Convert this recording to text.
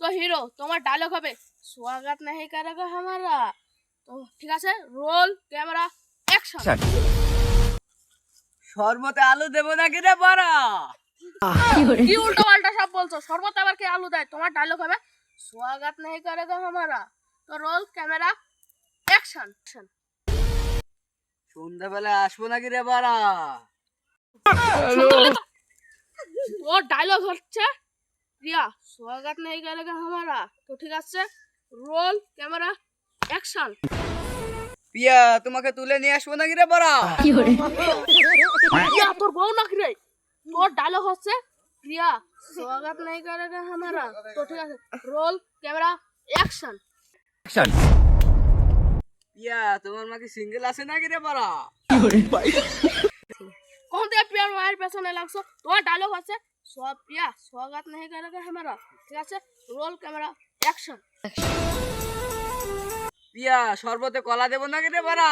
तो हीरो तुम्हारा डायलॉग হবে स्वागत नहीं करेगा हमारा। तो ठीक है, रोल कैमरा एक्शन। শরবতে আলু দেবো নাকি রে বড়া? কি উল্টো পাল্টা সব বলছো? শরবত আবার কে আলু দেয়? তোমার ডায়লগ হবে स्वागत नहीं करेगा हमारा। तो रोल कैमरा एक्शन। সন্ধ্যাবেলা আসবো নাকি রে বড়া? ও ডায়লগ হচ্ছে রিয়া स्वागत नहीं करेगा हमारा। तो ঠিক আছে, রোল ক্যামেরা অ্যাকশন। পিয়া তোমাকে তুলে নিয়ে আসবো নাকি রে বড়া? রিয়া তোর বউ নাকি রে? তোর ডায়লগ হচ্ছে রিয়া स्वागत नहीं करेगा हमारा। तो ঠিক আছে, রোল ক্যামেরা অ্যাকশন। পিয়া তোমার মা কি সিঙ্গেল আছে নাকি রে বড়া? কোন থেকে পিয়ার মায়ের পেছনে লাগছো? তোমার ডায়লগ হচ্ছে সব পিয়া स्वागत नहीं करेगा हमारा। ঠিক আছে, রোল ক্যামেরা অ্যাকশন। পিয়া শরবতে কলা দেবো নাকি রে বড়া?